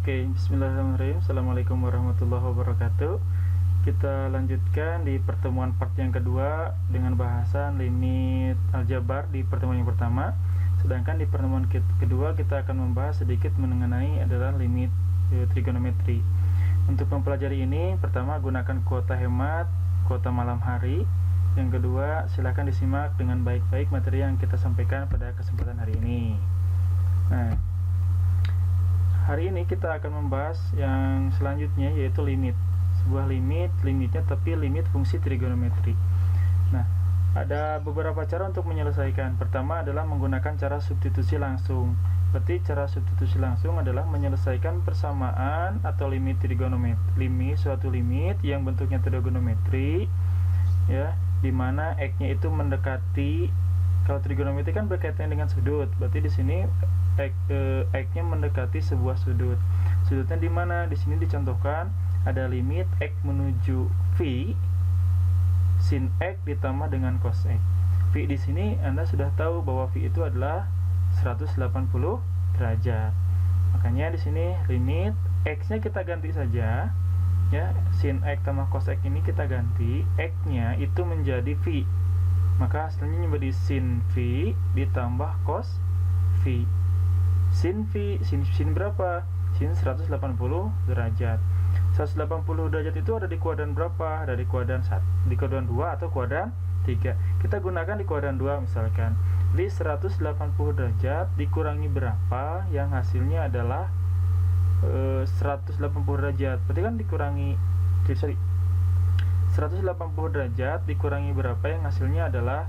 Oke, bismillahirrahmanirrahim. Assalamualaikum warahmatullahi wabarakatuh. Kita lanjutkan di pertemuan part yang kedua dengan bahasan limit aljabar di pertemuan yang pertama. Sedangkan di pertemuan kedua kita akan membahas sedikit mengenai adalah limit trigonometri. Untuk mempelajari ini, pertama gunakan kuota hemat, kuota malam hari. Yang kedua, silakan disimak dengan baik-baik materi yang kita sampaikan pada kesempatan hari ini. Nah, hari ini kita akan membahas yang selanjutnya, yaitu limit. Sebuah limitnya tapi limit fungsi trigonometri. Nah, ada beberapa cara untuk menyelesaikan. Pertama adalah menggunakan cara substitusi langsung. Berarti cara substitusi langsung adalah menyelesaikan persamaan atau limit trigonometri, suatu limit yang bentuknya trigonometri, ya, dimana x-nya itu mendekati, kalau trigonometri kan berkaitan dengan sudut, berarti di sini x-nya mendekati sebuah sudut. Sudutnya di mana? Di sini dicontohkan ada limit x menuju v, sin x ditambah dengan cos x. V di sini Anda sudah tahu bahwa v itu adalah 180 derajat. Makanya di sini limit x-nya kita ganti saja, ya, sin x tambah cos x ini kita ganti, x-nya itu menjadi v. Maka hasilnya menjadi sin v ditambah cos v. Sin v, sin berapa? Sin 180 derajat. 180 derajat itu ada di kuadran berapa? Ada di kuadran 1, di kuadran 2 atau kuadran 3. Kita gunakan di kuadran 2 misalkan. Di 180 derajat dikurangi berapa? Yang hasilnya adalah 180 derajat. Berarti kan dikurangi 180 derajat dikurangi berapa? Yang hasilnya adalah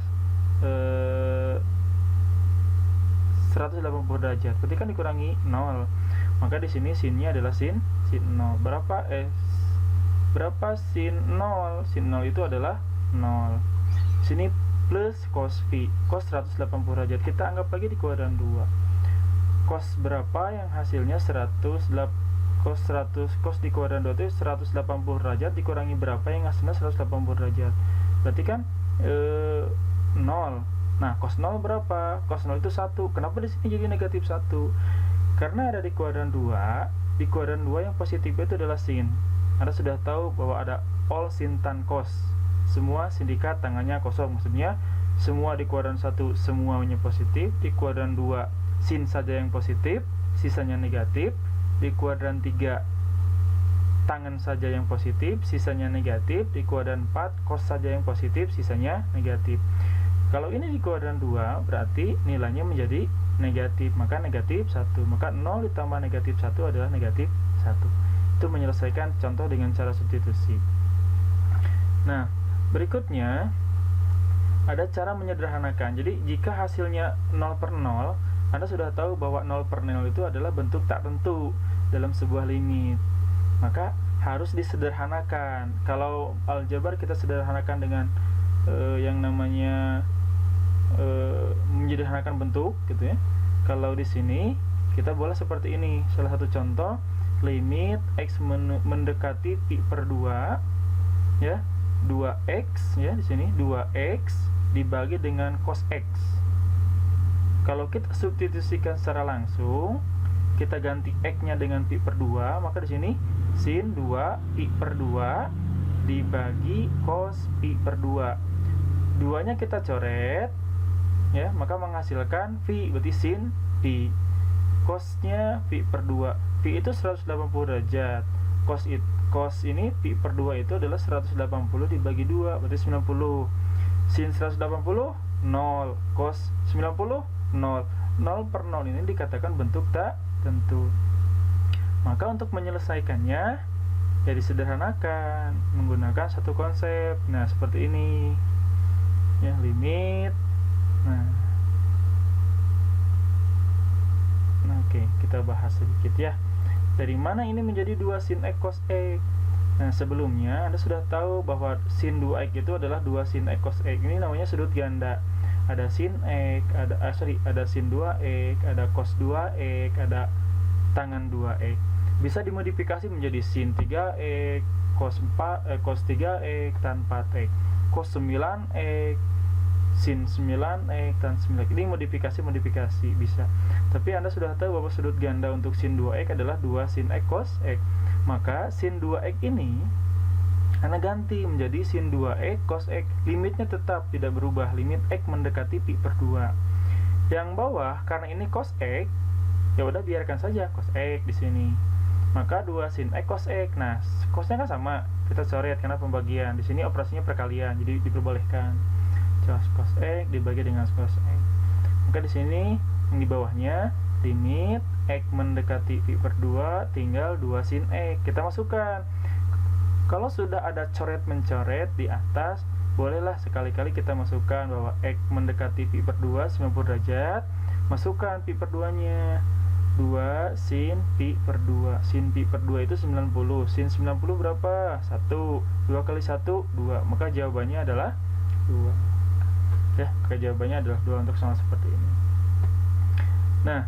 180 derajat. Berarti kan dikurangi 0. Maka di sini sinnya adalah sin 0. Berapa sin 0? Sin 0 itu adalah 0. Sini plus cos v, cos 180 derajat. Kita anggap lagi di kuadran 2. Cos berapa yang hasilnya 100 di kuadran 2 itu 180 derajat dikurangi berapa yang hasilnya 180 derajat. Berarti kan 0. Nah, cos 0 berapa? Cos 0 itu 1. Kenapa di sini jadi negatif 1? Karena ada di kuadran 2. Di kuadran 2 yang positif itu adalah sin. Anda sudah tahu bahwa ada all sin tan cos. Semua sindikat tangannya kosong. Maksudnya semua di kuadran 1 semuanya positif. Di kuadran 2 sin saja yang positif, sisanya negatif. Di kuadran 3 tangan saja yang positif, sisanya negatif. Di kuadran 4 cos saja yang positif, sisanya negatif. Kalau ini di kuadran 2 berarti nilainya menjadi negatif, maka negatif 1. Maka 0 ditambah negatif 1 adalah negatif 1. Itu menyelesaikan contoh dengan cara substitusi. Nah, berikutnya ada cara menyederhanakan. Jadi jika hasilnya 0 per 0, Anda sudah tahu bahwa 0 per 0 itu adalah bentuk tak tentu dalam sebuah limit. Maka harus disederhanakan. Kalau aljabar kita sederhanakan dengan yang namanya menyederhanakan bentuk gitu ya. Kalau di sini kita boleh seperti ini. Salah satu contoh, limit x mendekati pi per 2, ya, 2x, ya, di sini 2x dibagi dengan cos x. Kalau kita substitusikan secara langsung, kita ganti x-nya dengan pi per 2, maka di sini sin 2 pi per 2 dibagi cos pi per 2. 2-nya kita coret, ya, maka menghasilkan v, berarti sin pi. Cosnya pi per 2. Pi itu 180 derajat. Cos ini pi per 2 itu adalah 180 dibagi 2, berarti 90. Sin 180 0, cos 90 0. 0 per 0 ini dikatakan bentuk tak tentu. Maka untuk menyelesaikannya ya disederhanakan menggunakan satu konsep. Nah, seperti ini. Ya, limit. Nah, oke, kita bahas sedikit ya. Dari mana ini menjadi 2 sin x cos x? Nah, sebelumnya Anda sudah tahu bahwa sin 2x itu adalah 2 sin x cos x. Ini namanya sudut ganda. Ada sin x, ada sin 2x, ada cos 2x, ada tangan 2x. Bisa dimodifikasi menjadi sin 3x, cos 3x, tan 4x, cos 9x, sin 9x, tan 9x. Ini modifikasi bisa. Tapi Anda sudah tahu bahwa sudut ganda untuk sin 2x adalah 2 sin x cos x. Maka sin 2x ini Anda ganti menjadi sin 2x cos x. Limitnya tetap tidak berubah, limit x mendekati pi per 2. Yang bawah karena ini cos x, ya udah biarkan saja cos x di sini. Maka 2 sin x cos x. Nah, cosnya kan sama, kita coret karena pembagian. Di sini operasinya perkalian, jadi diperbolehkan. Cos x dibagi dengan cos x. Maka di sini yang di bawahnya limit x mendekati pi per 2 tinggal 2 sin x. Kita masukkan. Kalau sudah ada coret-mencoret di atas, bolehlah sekali-kali kita masukkan bahwa x mendekati pi per 2 90 derajat. Masukkan pi per 2-nya. 2 sin pi per 2. Sin pi per 2 itu 90. Sin 90 berapa? 1. 2 kali 1, 2. Maka jawabannya adalah 2. Ya, maka jawabannya adalah 2 untuk sama seperti ini. Nah,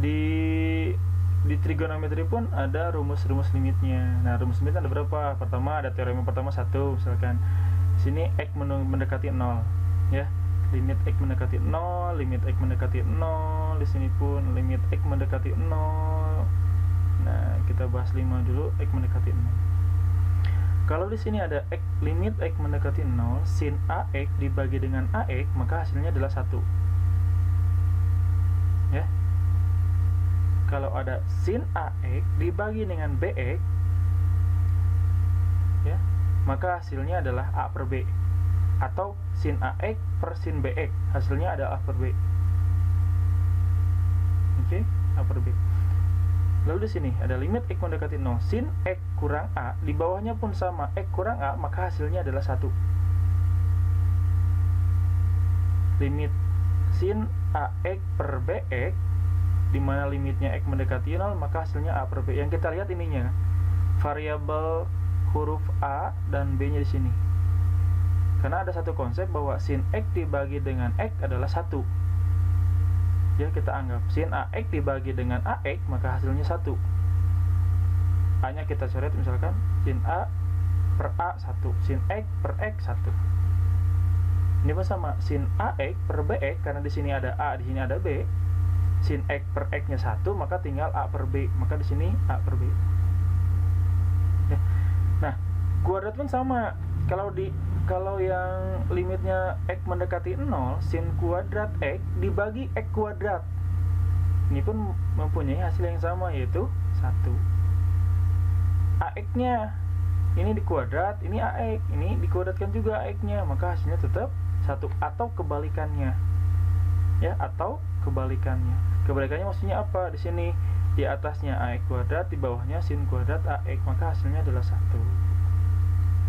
di trigonometri pun ada rumus-rumus limitnya. Nah, rumus limitnya ada berapa? Pertama ada teorema pertama 1, misalkan sini x mendekati 0, ya. Limit x mendekati 0, limit x mendekati 0, di sini pun limit x mendekati 0. Nah, kita bahas 5 dulu, x mendekati 0. Kalau di sini ada x, limit x mendekati 0, sin ax dibagi dengan ax, maka hasilnya adalah 1. Ya. Kalau ada sin ax dibagi dengan bx, ya, maka hasilnya adalah a per b. Atau sin ax per sin bx, hasilnya ada a per b. Oke, a per b. Lalu di sini ada limit x mendekati 0, sin x kurang a, di bawahnya pun sama, x kurang a, maka hasilnya adalah 1. Limit sin ax per bx, di mana limitnya x mendekati 0, maka hasilnya a per b. Yang kita lihat ininya, variabel huruf a dan b nya di sini. Karena ada satu konsep bahwa sin x dibagi dengan x adalah 1. Ya, kita anggap sin ax dibagi dengan ax, maka hasilnya 1. A nya kita coret, misalkan sin a per a 1, sin x per x 1. Ini pun sama, sin ax per bx, karena di sini ada a, di sini ada b. Sin x per x nya 1, maka tinggal a per b, maka di sini a per b. Ya. Nah, kuadrat pun sama. Kalau yang limitnya x mendekati 0, sin kuadrat x dibagi x kuadrat. Ini pun mempunyai hasil yang sama, yaitu 1. AX-nya ini dikuadrat, ini AX, ini dikuadratkan juga AX-nya, maka hasilnya tetap 1 atau kebalikannya. Ya, atau kebalikannya. Kebalikannya maksudnya apa? Di sini di atasnya AX kuadrat, di bawahnya sin kuadrat AX, maka hasilnya adalah 1.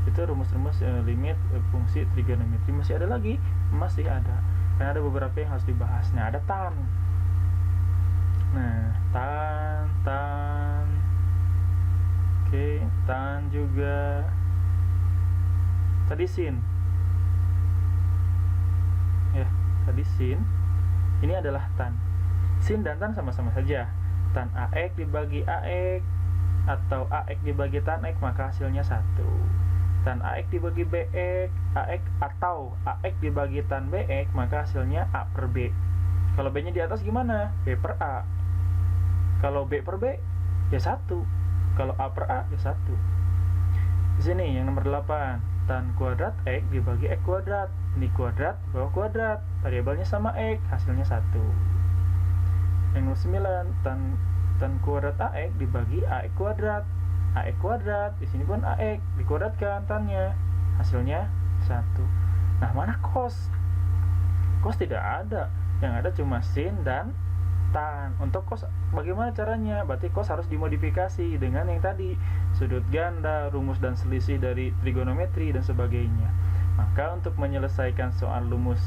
Itu rumus-rumus limit fungsi trigonometri. Masih ada lagi? Masih ada. Karena ada beberapa yang harus dibahas. Nah, ada tan. Nah, tan. Oke, tan juga. Tadi sin. Ya, tadi sin. Ini adalah tan. Sin dan tan sama-sama saja. Tan AX dibagi AX atau AX dibagi tan X, maka hasilnya 1. Tan AX dibagi BX, AX atau AX dibagi tan BX, maka hasilnya A per B. Kalau B nya di atas gimana? B per A. Kalau B per B, ya 1. Kalau A per A, ya 1. Di sini yang nomor 8, tan kuadrat X dibagi X kuadrat. Ini kuadrat, bawah kuadrat. Variabelnya sama X, hasilnya 1. Yang nomor 9, tan kuadrat AX dibagi AX kuadrat. AX kuadrat, di sini pun AX dikuadratkan tannya, hasilnya 1. Nah, mana cos? Cos tidak ada, yang ada cuma sin dan tan. Untuk cos bagaimana caranya? Berarti cos harus dimodifikasi dengan yang tadi, sudut ganda, rumus dan selisih dari trigonometri dan sebagainya. Maka untuk menyelesaikan soal rumus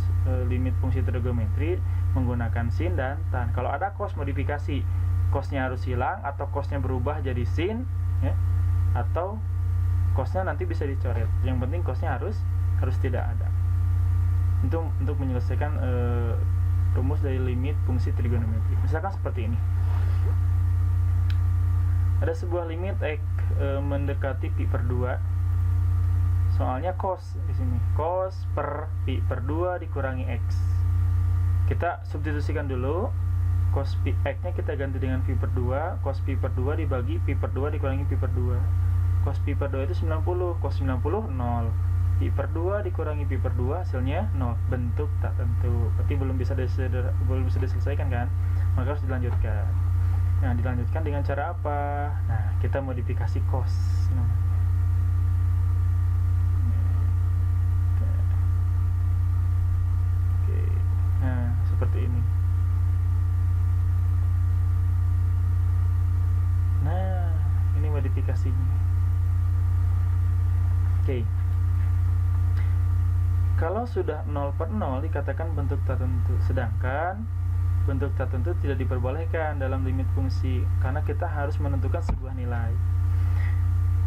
limit fungsi trigonometri menggunakan sin dan tan. Kalau ada cos, modifikasi, cosnya harus hilang atau cosnya berubah jadi sin, ya, atau cosnya nanti bisa dicoret. Yang penting cosnya harus tidak ada. Untuk menyelesaikan rumus dari limit fungsi trigonometri. Misalkan seperti ini. Ada sebuah limit x mendekati pi per 2 soalnya cos di sini. Cos per pi per 2 dikurangi x. Kita substitusikan dulu. Cos pi x-nya kita ganti dengan pi per 2. Cos pi per 2 dibagi pi per 2 dikurangi pi per 2. Cos pi per 2 itu 90. Cos 90 0. Pi per 2 dikurangi pi per 2 hasilnya 0. Bentuk tak tentu. Berarti belum bisa diselesaikan kan? Maka harus dilanjutkan. Nah, dilanjutkan dengan cara apa? Nah, kita modifikasi cos namanya. Oke. Nah, seperti ini. Nah, ini modifikasinya. Oke. Kalau sudah 0 per 0 dikatakan bentuk tak tentu, sedangkan bentuk tak tentu tidak diperbolehkan dalam limit fungsi karena kita harus menentukan sebuah nilai.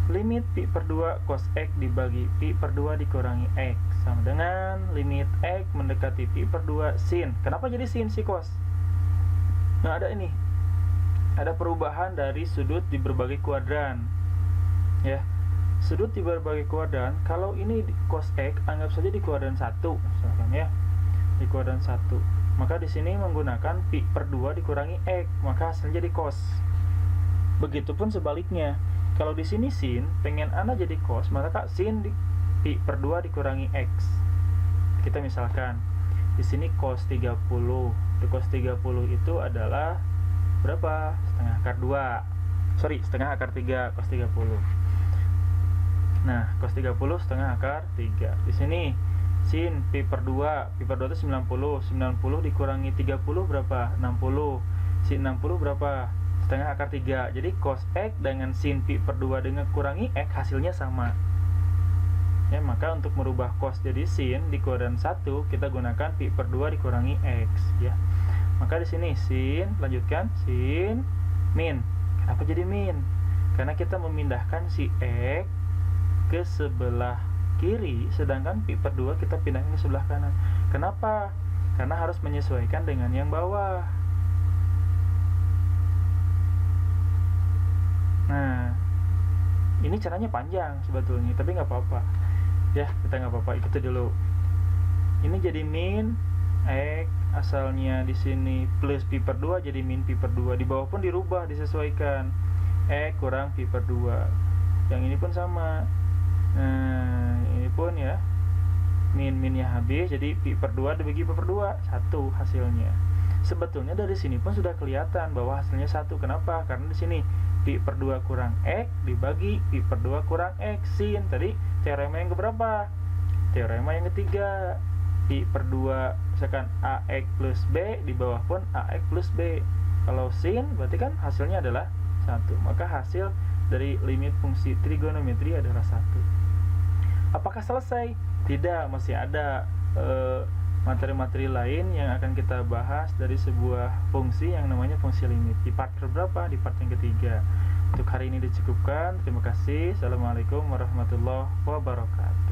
Limit pi per 2 cos x dibagi pi per 2 dikurangi x sama dengan limit x mendekati pi per 2 sin. Kenapa jadi sin si cos? Nah, ada ini. Ada perubahan dari sudut di berbagai kuadran. Ya. Sudut di berbagai kuadran, kalau ini cos x anggap saja di kuadran 1 misalkan ya. Di kuadran 1. Maka di sini menggunakan pi per 2 dikurangi x, maka hasilnya jadi cos. Begitupun sebaliknya. Kalau di sini sin, pengen Anda jadi cos, maka sin di pi per 2 dikurangi x. Kita misalkan di sini cos 30. Di cos 30 itu adalah berapa? Setengah akar 2. Setengah akar 3 cos 30. Nah, cos 30 setengah akar 3. Di sini sin pi per 2. Pi per 2 itu 90. 90 dikurangi 30 berapa? 60. Sin 60 berapa? Setengah akar 3. Jadi cos x dengan sin pi per 2 dengan kurangi x hasilnya sama. Ya, maka untuk merubah cos jadi sin di kuadran 1 kita gunakan pi per 2 dikurangi x ya. Maka di sini sin, lanjutkan sin min. Kenapa jadi min? Karena kita memindahkan si x ke sebelah kiri, sedangkan pi per 2 kita pindahkan ke sebelah kanan. Kenapa? Karena harus menyesuaikan dengan yang bawah. Nah, ini caranya panjang sebetulnya, tapi nggak apa-apa. Ya, kita nggak apa-apa, ikuti dulu. Ini jadi min x, asalnya di sini plus pi per 2 jadi min pi per 2. Di bawah pun dirubah, disesuaikan. X kurang pi per 2. Yang ini pun sama. Nah, ini pun ya minnya habis, jadi pi per 2 dibagi pi per 2 1 hasilnya. Sebetulnya dari sini pun sudah kelihatan bahwa hasilnya 1. Kenapa? Karena di sini pi per 2 kurang x dibagi pi per 2 kurang x sin. Tadi teorema yang keberapa? Teorema yang ketiga. Pi per 2 misalkan ax plus b, di bawah pun ax plus b. Kalau sin berarti kan hasilnya adalah 1. Maka hasil dari limit fungsi trigonometri adalah 1. Apakah selesai? Tidak, masih ada materi-materi lain yang akan kita bahas dari sebuah fungsi yang namanya fungsi limit. Di part berapa? Di part yang ketiga. Untuk hari ini dicukupkan. Terima kasih. Assalamualaikum warahmatullahi wabarakatuh.